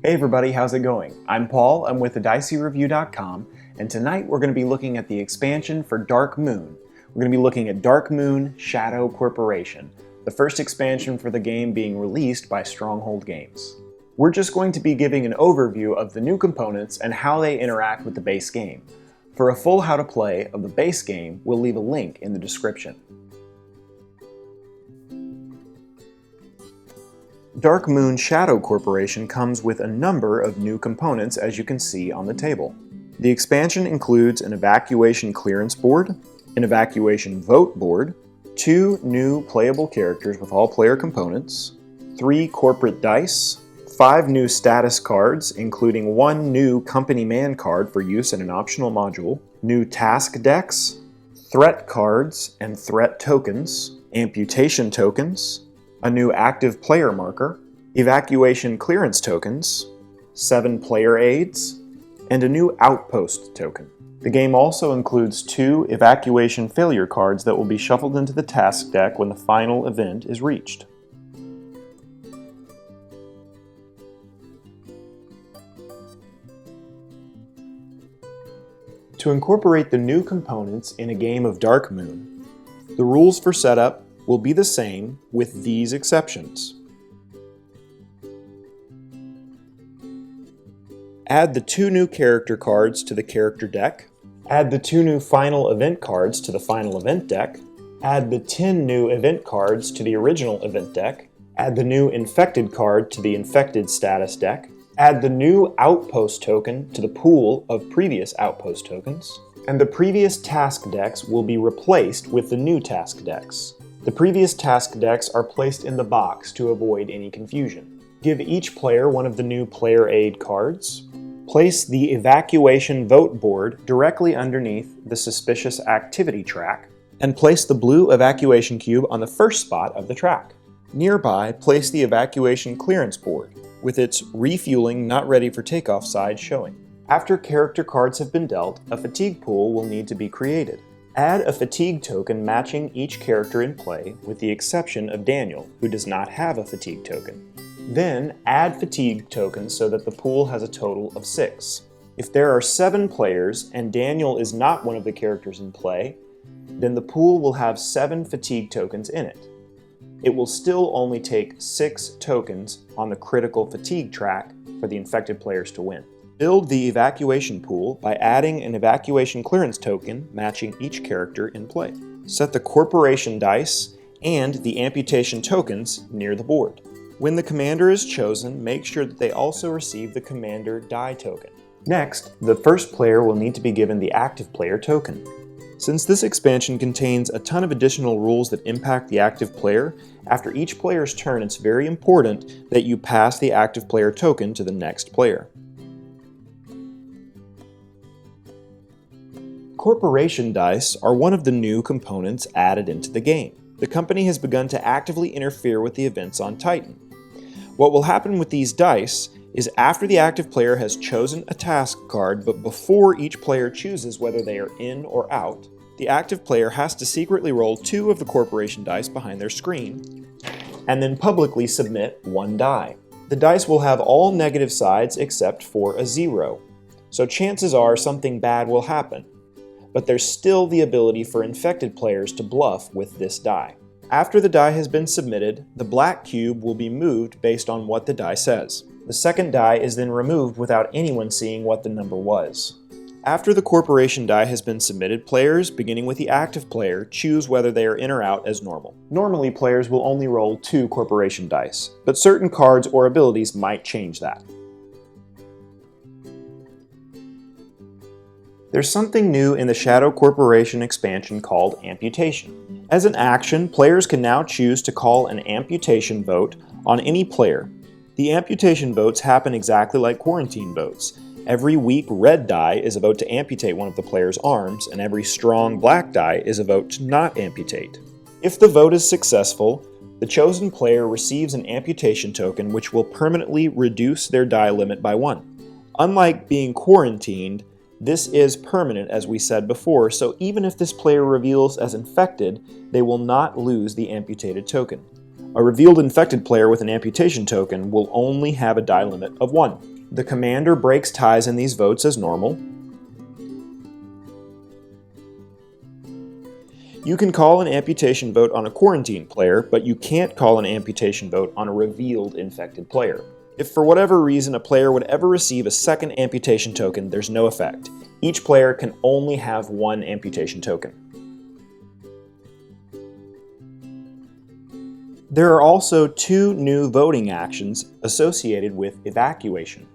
Hey everybody, how's it going? I'm Paul, I'm with the DiceyReview.com, and tonight we're going to be looking at the expansion for Dark Moon. We're going to be looking at Dark Moon Shadow Corporation, the first expansion for the game being released by Stronghold Games. We're just going to be giving an overview of the new components and how they interact with the base game. For a full how to play of the base game, we'll leave a link in the description. Dark Moon Shadow Corporation comes with a number of new components, as you can see on the table. The expansion includes an evacuation clearance board, an evacuation vote board, 2 new playable characters with all player components, 3 corporate dice, 5 new status cards, including 1 new company man card for use in an optional module, new task decks, threat cards and threat tokens, amputation tokens, a new active player marker, evacuation clearance tokens, 7 player aids, and a new outpost token. The game also includes 2 evacuation failure cards that will be shuffled into the task deck when the final event is reached. To incorporate the new components in a game of Dark Moon, the rules for setup will be the same with these exceptions. Add the 2 new character cards to the character deck. Add the 2 new final event cards to the final event deck. Add the 10 new event cards to the original event deck. Add the new infected card to the infected status deck. Add the new outpost token to the pool of previous outpost tokens. And the previous task decks will be replaced with the new task decks. The previous task decks are placed in the box to avoid any confusion. Give each player one of the new player aid cards. Place the evacuation vote board directly underneath the suspicious activity track, and place the blue evacuation cube on the first spot of the track. Nearby, place the evacuation clearance board, with its refueling not ready for takeoff side showing. After character cards have been dealt, a fatigue pool will need to be created. Add a fatigue token matching each character in play, with the exception of Daniel, who does not have a fatigue token. Then, add fatigue tokens so that the pool has a total of 6. If there are 7 players and Daniel is not one of the characters in play, then the pool will have 7 fatigue tokens in it. It will still only take 6 tokens on the critical fatigue track for the infected players to win. Build the evacuation pool by adding an evacuation clearance token matching each character in play. Set the corporation dice and the amputation tokens near the board. When the commander is chosen, make sure that they also receive the commander die token. Next, the first player will need to be given the active player token. Since this expansion contains a ton of additional rules that impact the active player, after each player's turn it's very important that you pass the active player token to the next player. Corporation dice are one of the new components added into the game. The company has begun to actively interfere with the events on Titan. What will happen with these dice is after the active player has chosen a task card, but before each player chooses whether they are in or out, the active player has to secretly roll 2 of the corporation dice behind their screen, and then publicly submit 1 die. The dice will have all negative sides except for a 0, so chances are something bad will happen. But there's still the ability for infected players to bluff with this die. After the die has been submitted, the black cube will be moved based on what the die says. The second die is then removed without anyone seeing what the number was. After the corporation die has been submitted, players, beginning with the active player, choose whether they are in or out as normal. Normally, players will only roll 2 corporation dice, but certain cards or abilities might change that. There's something new in the Shadow Corporation expansion called amputation. As an action, players can now choose to call an amputation vote on any player. The amputation votes happen exactly like quarantine votes. Every weak red die is a vote to amputate one of the player's arms, and every strong black die is a vote to not amputate. If the vote is successful, the chosen player receives an amputation token which will permanently reduce their die limit by 1. Unlike being quarantined, this is permanent, as we said before, so even if this player reveals as infected, they will not lose the amputated token. A revealed infected player with an amputation token will only have a die limit of 1. The commander breaks ties in these votes as normal. You can call an amputation vote on a quarantined player, but you can't call an amputation vote on a revealed infected player. If for whatever reason a player would ever receive a second amputation token, there's no effect. Each player can only have one amputation token. There are also two new voting actions associated with evacuation.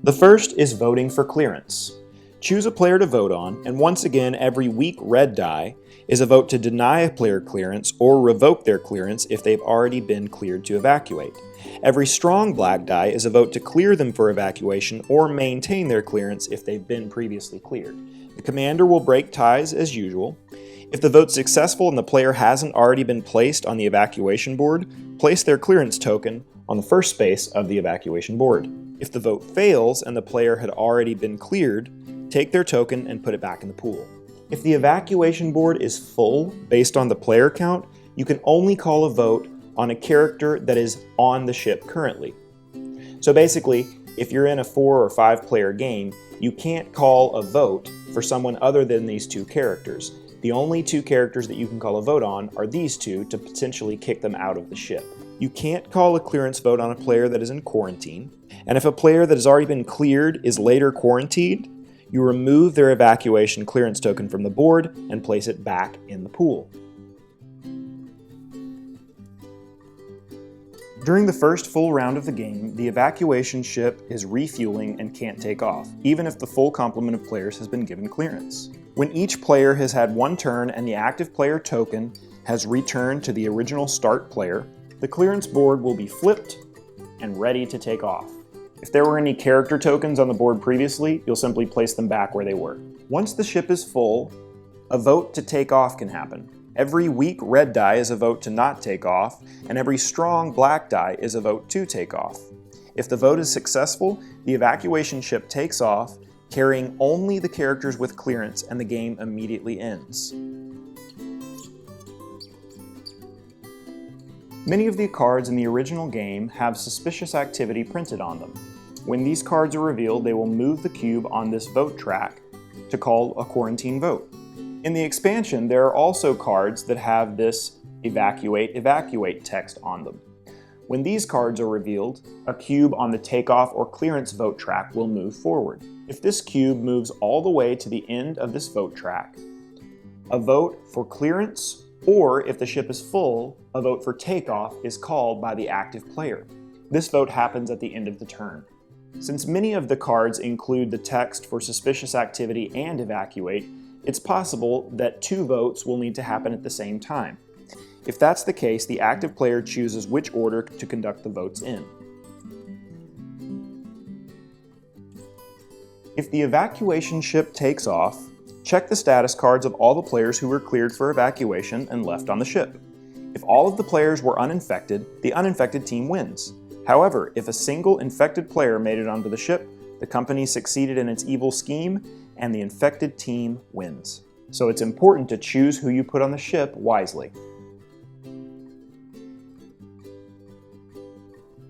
The first is voting for clearance. Choose a player to vote on, and once again, every weak red die is a vote to deny a player clearance or revoke their clearance if they've already been cleared to evacuate. Every strong black die is a vote to clear them for evacuation or maintain their clearance if they've been previously cleared. The commander will break ties as usual. If the vote's successful and the player hasn't already been placed on the evacuation board, place their clearance token on the first space of the evacuation board. If the vote fails and the player had already been cleared, take their token and put it back in the pool. If the evacuation board is full based on the player count, you can only call a vote on a character that is on the ship currently. So basically, if you're in a 4 or 5 player game, you can't call a vote for someone other than these two characters. The only two characters that you can call a vote on are these two to potentially kick them out of the ship. You can't call a clearance vote on a player that is in quarantine, and if a player that has already been cleared is later quarantined, you remove their evacuation clearance token from the board and place it back in the pool. During the first full round of the game, the evacuation ship is refueling and can't take off, even if the full complement of players has been given clearance. When each player has had one turn and the active player token has returned to the original start player, the clearance board will be flipped and ready to take off. If there were any character tokens on the board previously, you'll simply place them back where they were. Once the ship is full, a vote to take off can happen. Every weak red die is a vote to not take off, and every strong black die is a vote to take off. If the vote is successful, the evacuation ship takes off, carrying only the characters with clearance, and the game immediately ends. Many of the cards in the original game have suspicious activity printed on them. When these cards are revealed, they will move the cube on this vote track to call a quarantine vote. In the expansion, there are also cards that have this evacuate text on them. When these cards are revealed, a cube on the takeoff or clearance vote track will move forward. If this cube moves all the way to the end of this vote track, a vote for clearance, or if the ship is full, a vote for takeoff is called by the active player. This vote happens at the end of the turn. Since many of the cards include the text for suspicious activity and evacuate, it's possible that two votes will need to happen at the same time. If that's the case, the active player chooses which order to conduct the votes in. If the evacuation ship takes off, check the status cards of all the players who were cleared for evacuation and left on the ship. If all of the players were uninfected, the uninfected team wins. However, if a single infected player made it onto the ship, the company succeeded in its evil scheme, and the infected team wins. So it's important to choose who you put on the ship wisely.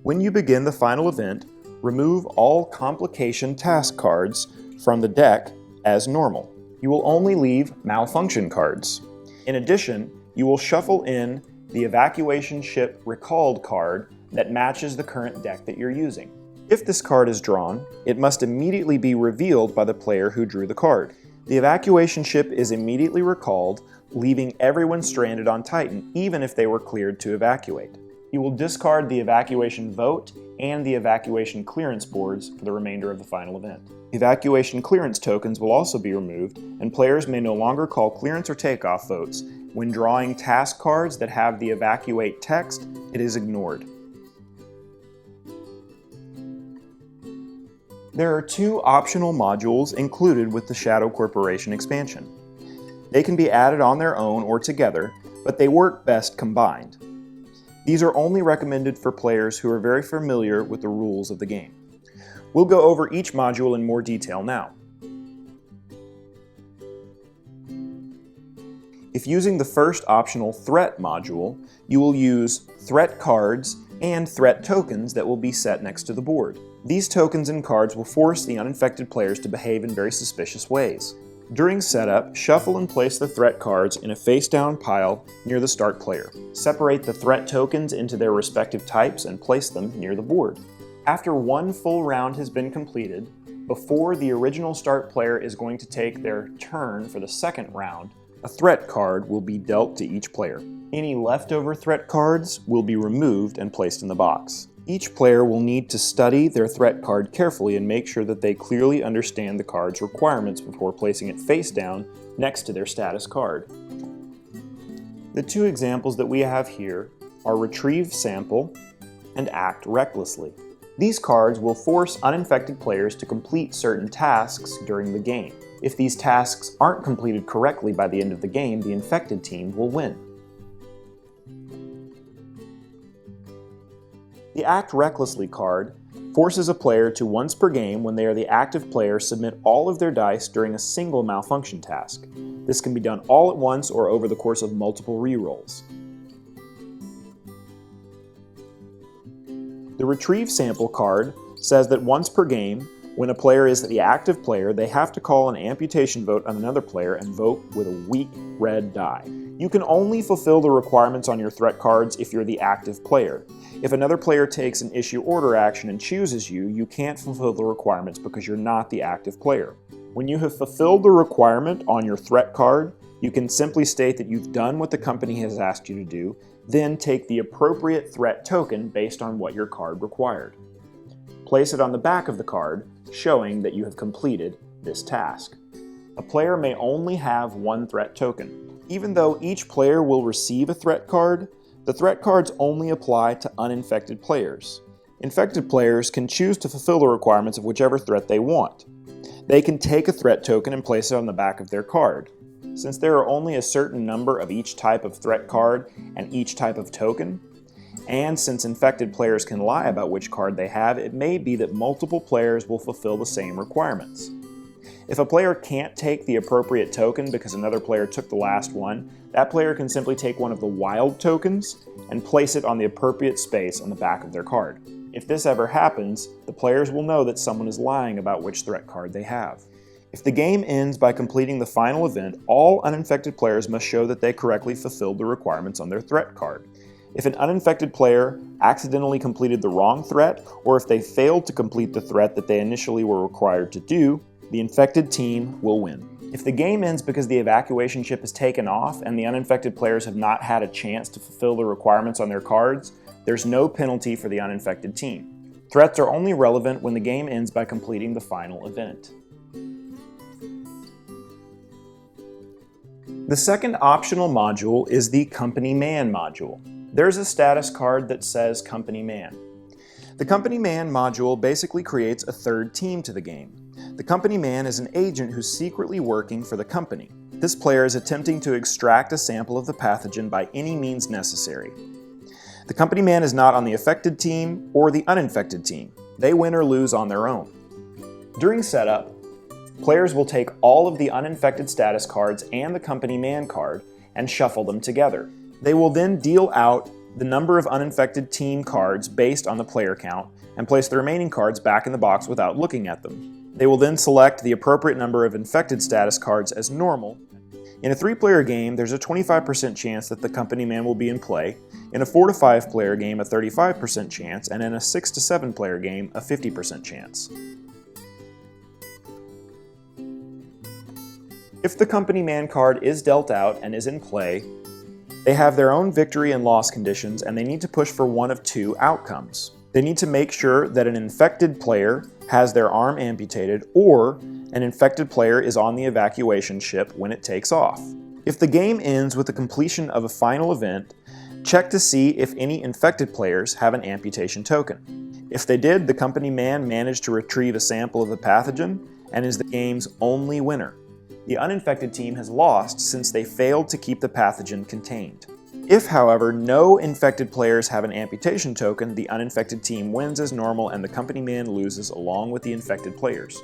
When you begin the final event, remove all complication task cards from the deck as normal. You will only leave malfunction cards. In addition, you will shuffle in the evacuation ship recalled card that matches the current deck that you're using. If this card is drawn, it must immediately be revealed by the player who drew the card. The evacuation ship is immediately recalled, leaving everyone stranded on Titan, even if they were cleared to evacuate. You will discard the evacuation vote and the evacuation clearance boards for the remainder of the final event. Evacuation clearance tokens will also be removed, and players may no longer call clearance or takeoff votes. When drawing task cards that have the evacuate text, it is ignored. There are two optional modules included with the Shadow Corporation expansion. They can be added on their own or together, but they work best combined. These are only recommended for players who are very familiar with the rules of the game. We'll go over each module in more detail now. If using the first optional Threat module, you will use threat cards and threat tokens that will be set next to the board. These tokens and cards will force the uninfected players to behave in very suspicious ways. During setup, shuffle and place the threat cards in a face-down pile near the start player. Separate the threat tokens into their respective types and place them near the board. After one full round has been completed, before the original start player is going to take their turn for the second round, a threat card will be dealt to each player. Any leftover threat cards will be removed and placed in the box. Each player will need to study their threat card carefully and make sure that they clearly understand the card's requirements before placing it face down next to their status card. The two examples that we have here are Retrieve Sample and Act Recklessly. These cards will force uninfected players to complete certain tasks during the game. If these tasks aren't completed correctly by the end of the game, the infected team will win. The Act Recklessly card forces a player to once per game, when they are the active player, submit all of their dice during a single malfunction task. This can be done all at once or over the course of multiple rerolls. The Retrieve Sample card says that once per game, when a player is the active player, they have to call an amputation vote on another player and vote with a weak red die. You can only fulfill the requirements on your threat cards if you're the active player. If another player takes an issue order action and chooses you, you can't fulfill the requirements because you're not the active player. When you have fulfilled the requirement on your threat card, you can simply state that you've done what the company has asked you to do, then take the appropriate threat token based on what your card required. Place it on the back of the card, showing that you have completed this task. A player may only have one threat token. Even though each player will receive a threat card, the threat cards only apply to uninfected players. Infected players can choose to fulfill the requirements of whichever threat they want. They can take a threat token and place it on the back of their card. Since there are only a certain number of each type of threat card and each type of token, and since infected players can lie about which card they have, it may be that multiple players will fulfill the same requirements. If a player can't take the appropriate token because another player took the last one, that player can simply take one of the wild tokens and place it on the appropriate space on the back of their card. If this ever happens, the players will know that someone is lying about which threat card they have. If the game ends by completing the final event, all uninfected players must show that they correctly fulfilled the requirements on their threat card. If an uninfected player accidentally completed the wrong threat, or if they failed to complete the threat that they initially were required to do, the infected team will win. If the game ends because the evacuation ship is taken off and the uninfected players have not had a chance to fulfill the requirements on their cards, there's no penalty for the uninfected team. Threats are only relevant when the game ends by completing the final event. The second optional module is the Company Man module. There's a status card that says Company Man. The Company Man module basically creates a third team to the game. The Company Man is an agent who's secretly working for the company. This player is attempting to extract a sample of the pathogen by any means necessary. The Company Man is not on the affected team or the uninfected team. They win or lose on their own. During setup, players will take all of the uninfected status cards and the Company Man card and shuffle them together. They will then deal out the number of uninfected team cards based on the player count and place the remaining cards back in the box without looking at them. They will then select the appropriate number of infected status cards as normal. In a 3-player game, there's a 25% chance that the Company Man will be in play, in a 4 to 5 player game a 35% chance, and in a 6 to 7 player game a 50% chance. If the Company Man card is dealt out and is in play, they have their own victory and loss conditions, and they need to push for one of two outcomes. They need to make sure that an infected player has their arm amputated, or an infected player is on the evacuation ship when it takes off. If the game ends with the completion of a final event, check to see if any infected players have an amputation token. If they did, the Company Man managed to retrieve a sample of the pathogen and is the game's only winner. The uninfected team has lost since they failed to keep the pathogen contained. If, however, no infected players have an amputation token, the uninfected team wins as normal and the Company Man loses along with the infected players.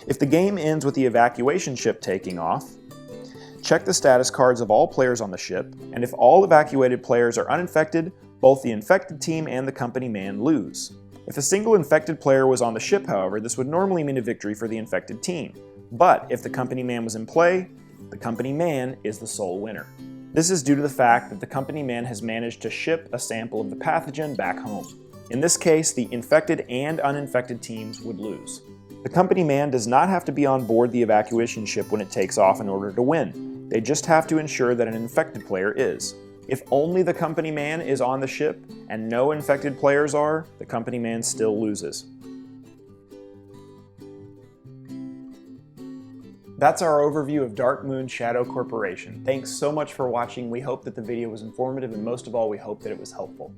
If the game ends with the evacuation ship taking off, check the status cards of all players on the ship, and if all evacuated players are uninfected, Both the infected team and the company man lose. If a single infected player was on the ship, however, this would normally mean a victory for the infected team. But if the company man was in play, the company man is the sole winner. This is due to the fact that the company man has managed to ship a sample of the pathogen back home. In this case, the infected and uninfected teams would lose. The company man does not have to be on board the evacuation ship when it takes off in order to win. They just have to ensure that an infected player is. If only the company man is on the ship and no infected players are, the company man still loses. That's our overview of Dark Moon Shadow Corporation. Thanks so much for watching. We hope that the video was informative, and most of all, we hope that it was helpful.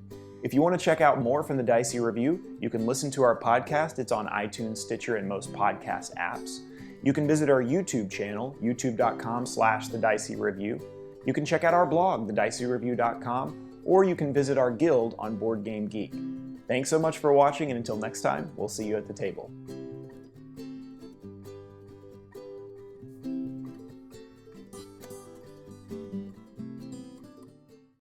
If you want to check out more from the Dicey Review, you can listen to our podcast. It's on iTunes, Stitcher, and most podcast apps. You can visit our YouTube channel, youtube.com/The Dicey Review. You can check out our blog, thedicey-review.com, or you can visit our guild on Board Game Geek. Thanks so much for watching, and until next time, we'll see you at the table.